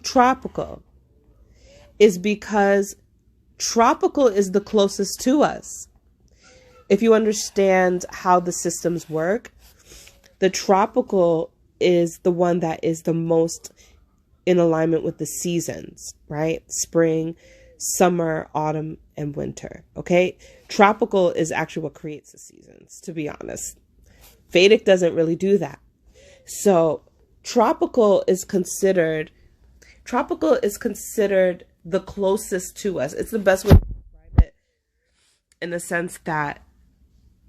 tropical is because tropical is the closest to us. If you understand how the systems work, the tropical is the one that is the most in alignment with the seasons, right? Spring, summer, autumn, and winter, okay? Tropical is actually what creates the seasons, to be honest. Vedic doesn't really do that. So tropical is considered the closest to us. It's the best way to describe it, in the sense that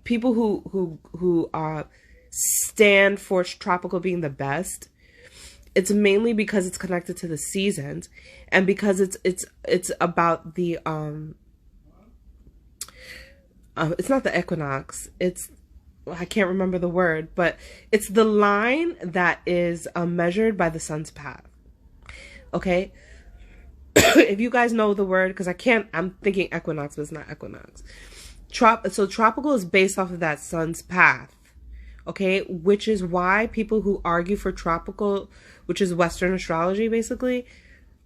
people who stand for tropical being the best, it's mainly because it's connected to the seasons, and because it's about the it's not the equinox, I can't remember the word, but it's the line that is measured by the sun's path. Okay? If you guys know the word, because I'm thinking equinox, but it's not equinox. So tropical is based off of that sun's path. Okay? Which is why people who argue for tropical, which is Western astrology, basically,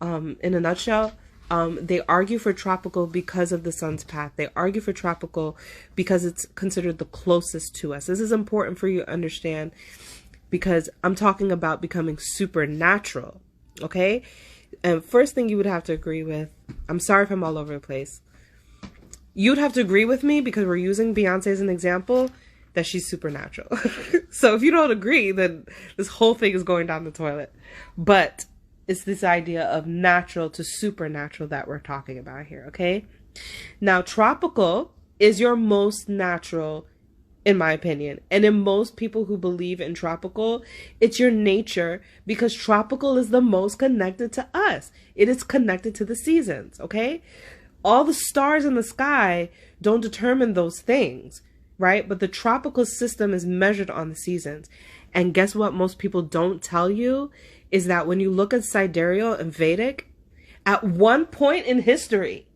in a nutshell, they argue for tropical because of the sun's path. They argue for tropical because it's considered the closest to us. This is important for you to understand, because I'm talking about becoming supernatural. Okay? And first thing you would have to agree with, I'm sorry if I'm all over the place. You'd have to agree with me, because we're using Beyonce as an example, that she's supernatural. So if you don't agree, then this whole thing is going down the toilet. But it's this idea of natural to supernatural that we're talking about here, okay? Now, tropical is your most natural, in my opinion. And in most people who believe in tropical, it's your nature, because tropical is the most connected to us. It is connected to the seasons, okay? All the stars in the sky don't determine those things, right? But the tropical system is measured on the seasons. And guess what most people don't tell you is that when you look at sidereal and Vedic, at one point in history,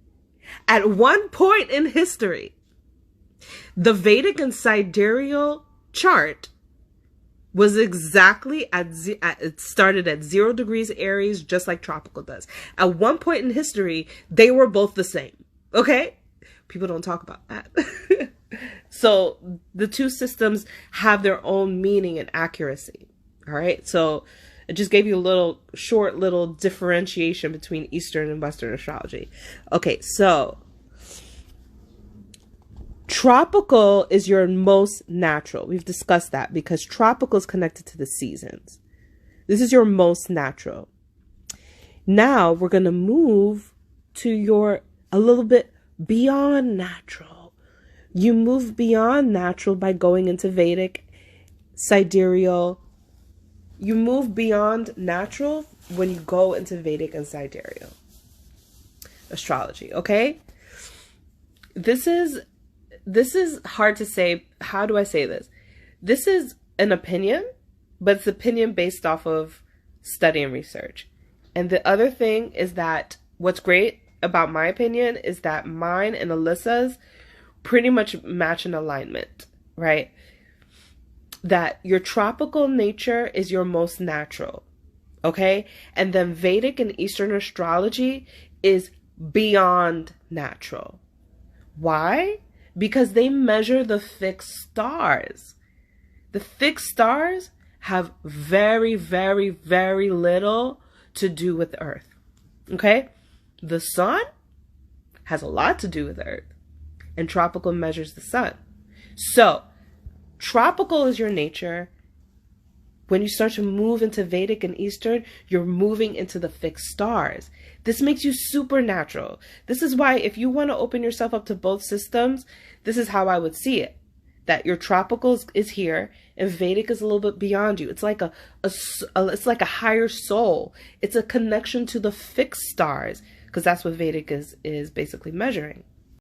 the Vedic and sidereal chart was exactly it started at 0 degrees Aries, just like tropical does. At one point in history, they were both the same. Okay? People don't talk about that. So the two systems have their own meaning and accuracy. All right? So it just gave you a short little differentiation between Eastern and Western astrology. Okay, so tropical is your most natural. We've discussed that, because tropical is connected to the seasons. This is your most natural. Now we're going to move to a little bit beyond natural. You move beyond natural by going into Vedic, sidereal. You move beyond natural when you go into Vedic and sidereal astrology, okay? This is hard to say. How do I say this? This is an opinion, but it's opinion based off of study and research. And the other thing is that what's great about my opinion is that mine and Alyssa's pretty much match in alignment, right? That your tropical nature is your most natural, okay? And then Vedic and Eastern astrology is beyond natural. Why? Because they measure the fixed stars. The fixed stars have very, very, very little to do with Earth. Okay? The sun has a lot to do with Earth. And tropical measures the sun. So, tropical is your nature. When you start to move into Vedic and Eastern, you're moving into the fixed stars. This makes you supernatural. This is why if you want to open yourself up to both systems, this is how I would see it. That your tropical is here and Vedic is a little bit beyond you. It's like it's like a higher soul. It's a connection to the fixed stars, because that's what Vedic is basically measuring.